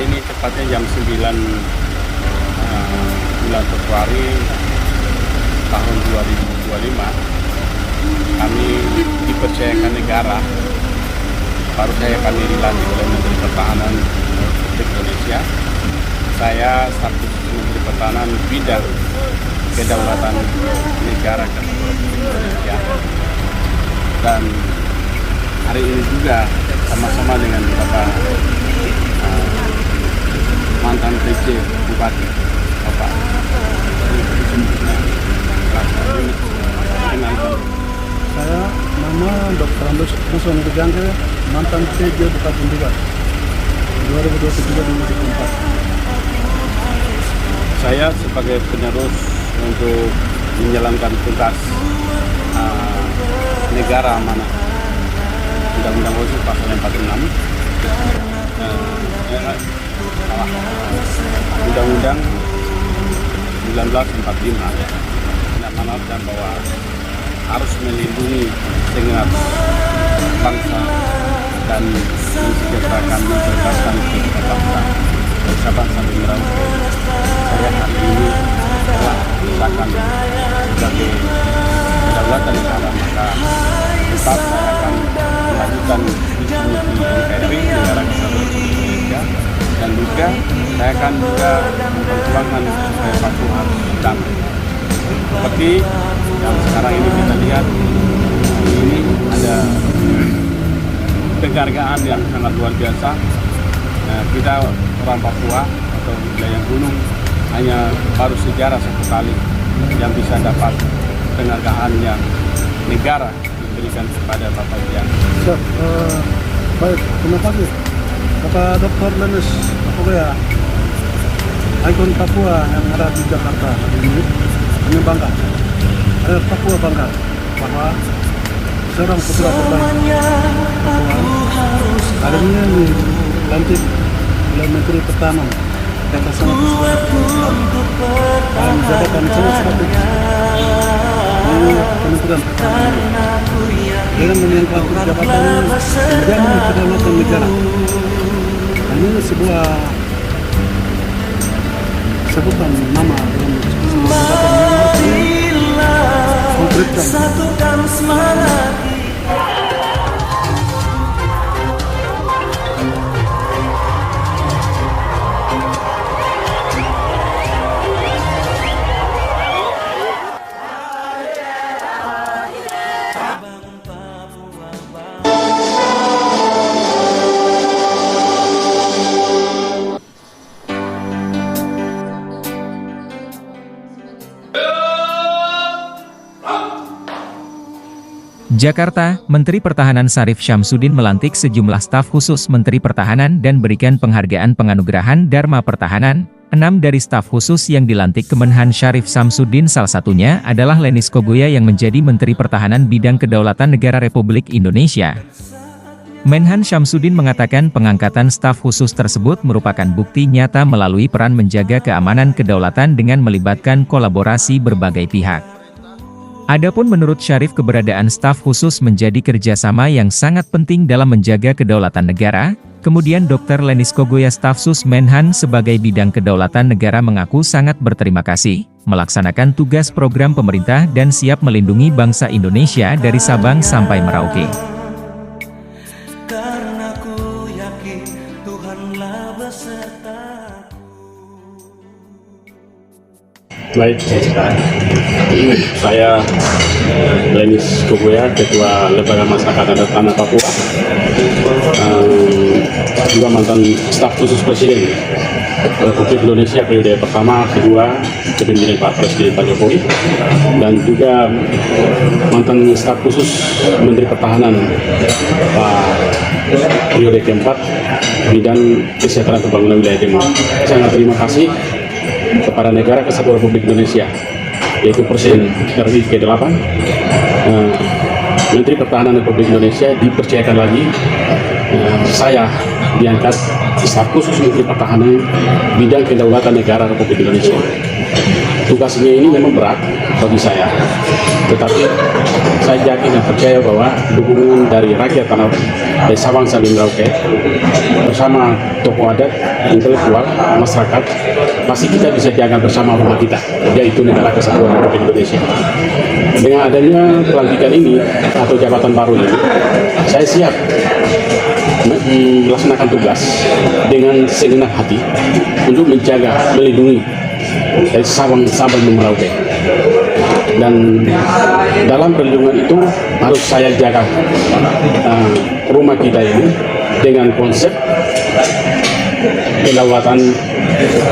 hari ini tepatnya jam 9 bulan Februari tahun 2025 kami dipercayakan negara. Baru saya kami dilantik oleh Menteri Pertahanan Republik Indonesia. Saya status Menteri Pertahanan bidang kedaulatan negara Republik Indonesia. Dan hari ini juga sama-sama dengan Bapak mantan PJ Bupati Bapak saya nama Dr. Andos Kuson Gejangke, mantan PJ Bupati Duga 2023-2024. Saya sebagai penerus untuk menjalankan tugas negara amanah Undang-Undang Khusus Pasal 46 Undang-Undang 1945 mengamanatkan bahwa harus melindungi segenap bangsa dan mensejahterakan mencerdaskan kehidupan bangsa dari Sabang sampai Merauke. Saya hari ini telah merasakan sebagai kedaulatan negara, maka tetap saya akan melanjutkan misi NKRI negara kesatuan Indonesia, dan juga saya akan juga memperjuangkan supaya Papua harus damai. Seperti yang sekarang ini kita lihat, ini ada penghargaan yang sangat luar biasa. Kita orang Papua atau wilayah gunung hanya baru sejarah satu kali yang bisa dapat penghargaan yang negara diberikan kepada Bapak Wijan. Baik, terima kasih Bapak Dr. Lenis Kogoya, ikon Papua yang ada di Jakarta hari ini. Kami bangga, Papua bangga bahwa seorang putra terbaik Papua hari ini dilantik oleh Menteri Pertahanan yang sangat dan jabatan sangat strategis di Kementerian Pertahanan dengan menempati jabatan menjamin kedaulatan negara. Ini sebuah sebutan nama dengan jabatan yang harus konkretkan. Jakarta, Menteri Pertahanan Sarif Syamsuddin melantik sejumlah staf khusus Menteri Pertahanan dan berikan penghargaan penganugerahan Dharma Pertahanan. 6 dari staf khusus yang dilantik Kemenhan Syarif Syamsuddin, salah satunya adalah Lenis Kogoya yang menjadi Menteri Pertahanan Bidang Kedaulatan Negara Republik Indonesia. Menhan Syamsuddin mengatakan pengangkatan staf khusus tersebut merupakan bukti nyata melalui peran menjaga keamanan kedaulatan dengan melibatkan kolaborasi berbagai pihak. Adapun menurut Syarif, keberadaan staf khusus menjadi kerjasama yang sangat penting dalam menjaga kedaulatan negara. Kemudian Dr. Lenis Kogoya, staf sus Menhan sebagai bidang kedaulatan negara, mengaku sangat berterima kasih melaksanakan tugas program pemerintah dan siap melindungi bangsa Indonesia dari Sabang sampai Merauke. Karena ku yakin Tuhanlah besertaku. Baik, saya Lenis Kogoya, Ketua Lembaga Masyarakat Adat Tanah Papua, juga mantan staf khusus Presiden Republik Indonesia periode pertama, kedua, kepemimpinan Pak Presiden Pak Jokowi, dan juga mantan staf khusus Menteri Pertahanan Pak periode keempat, bidang kesejahteraan pembangunan wilayah timur. Sangat terima kasih kepada negara kesatuan Republik Indonesia, yaitu Presiden RI ke-8, Menteri Pertahanan Republik Indonesia dipercayakan lagi, saya diangkat staf khusus Menteri Pertahanan Bidang Kedaulatan Negara Republik Indonesia. tugasnya ini memang berat bagi saya, tetapi saya yakin dan percaya bahwa dukungan dari rakyat tanah dari Sabang sampai Merauke bersama tokoh adat, intelektual, masyarakat, pasti kita bisa jaga bersama rumah kita, yaitu Negara Kesatuan Republik Indonesia. Dengan adanya pelantikan ini atau jabatan baru ini, saya siap melaksanakan tugas dengan segenap hati untuk menjaga, melindungi dari Sabang sampai Merauke. Dan dalam perlindungan itu harus saya jaga rumah kita ini dengan konsep kedaulatan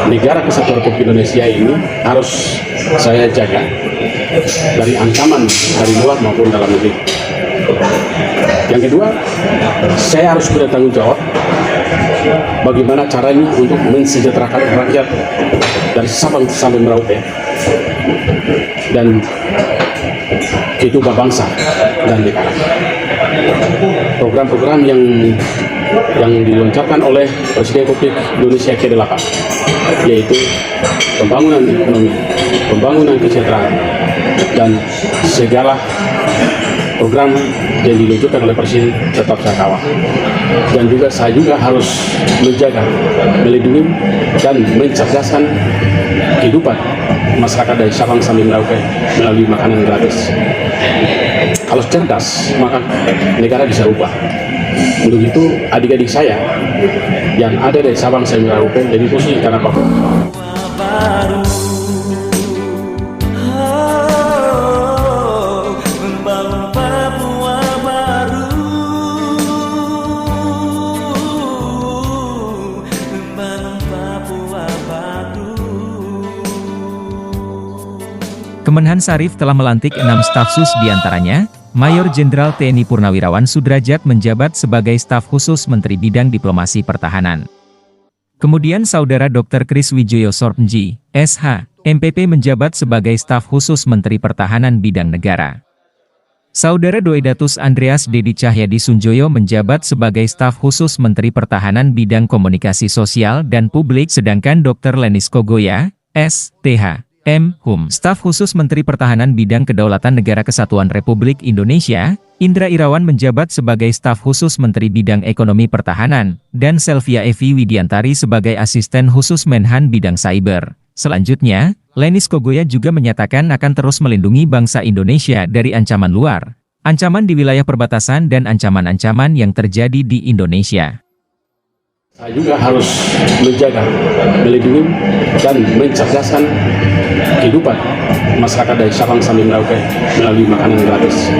Negara Kesatuan Republik Indonesia ini harus saya jaga dari ancaman dari luar maupun dalam negeri. Yang kedua, saya harus bertanggung jawab bagaimana caranya untuk mensejahterakan rakyat dari Sabang sampai Merauke dan kehidupan bangsa dan negara. Program-program yang diluncurkan oleh Presiden Republik Indonesia ke-8, yaitu pembangunan ekonomi, pembangunan kesejahteraan, dan segala program yang diluncurkan oleh Presiden tetap saya kawal. Dan juga saya juga harus menjaga, melindungi, dan mencerdaskan kehidupan masyarakat dari Sabang sampai Merauke melalui makanan gratis. Kalau cerdas, maka negara bisa ubah. Untuk itu, adik-adik saya yang ada dari Sabang sampai Merauke jadi posisi karena Papua. baru membangun Papua baru, membangun Papua baru. Kemenhan Sarif telah melantik 6 staf sus diantaranya, Mayor Jenderal TNI Purnawirawan Sudrajat menjabat sebagai staf khusus Menteri Bidang Diplomasi Pertahanan. Kemudian Saudara Dr. Kris Wijoyo Sorpnji, SH, MPP menjabat sebagai staf khusus Menteri Pertahanan Bidang Negara. Saudara Doedatus Andreas Dedi Cahyadi Sunjoyo menjabat sebagai staf khusus Menteri Pertahanan Bidang Komunikasi Sosial dan Publik, sedangkan Dr. Lenis Kogoya, STH, M.Hum, staf khusus Menteri Pertahanan Bidang Kedaulatan Negara Kesatuan Republik Indonesia, Indra Irawan menjabat sebagai staf khusus Menteri Bidang Ekonomi Pertahanan, dan Selvia Evi Widiantari sebagai asisten khusus Menhan Bidang Cyber. Selanjutnya, Lenis Kogoya juga menyatakan akan terus melindungi bangsa Indonesia dari ancaman luar, ancaman di wilayah perbatasan dan ancaman-ancaman yang terjadi di Indonesia. Saya juga harus menjaga, melindungi, dan mencerdaskan kehidupan masyarakat dari Sabang sampai Merauke melalui makanan gratis.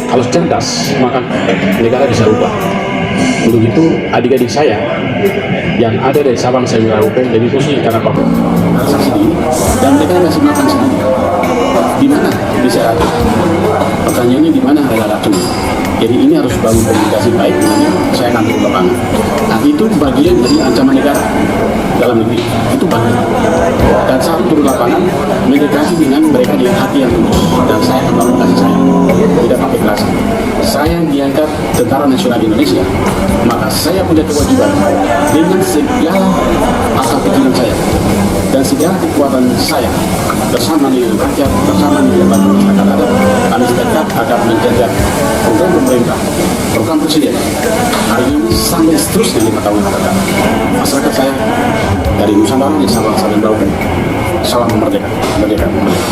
Kalau cerdas, maka negara bisa ubah. Untuk itu, adik-adik saya yang ada dari Sabang sampai Merauke jadi posisi karena Papua subsidi, dan mereka masih makan sendiri. Di mana bisa? Pertanyaannya di mana adalah racun. Jadi ini harus bangun komunikasi baik dengan saya akan turun lapangan. Nah itu bagian dari ancaman negara dalam negeri, itu bagian. Dan saat turun lapangan, mendekati dengan mereka dengan hati yang tulus. Dan saya akan bangun kasih sayang, tidak pakai keras. Saya yang diangkat Tentara Nasional Indonesia, maka saya punya kewajiban dengan segala akal pikiran saya dan segala kekuatan saya bersama dengan rakyat, bersama dengan masyarakat adat, kami sepakat akan menjaga program pemerintah, program presiden hari ini sampai seterusnya 5 tahun yang akan datang. Masyarakat saya dari Nusantara yang Sabang sampai Merauke, salam merdeka, merdeka, merdeka.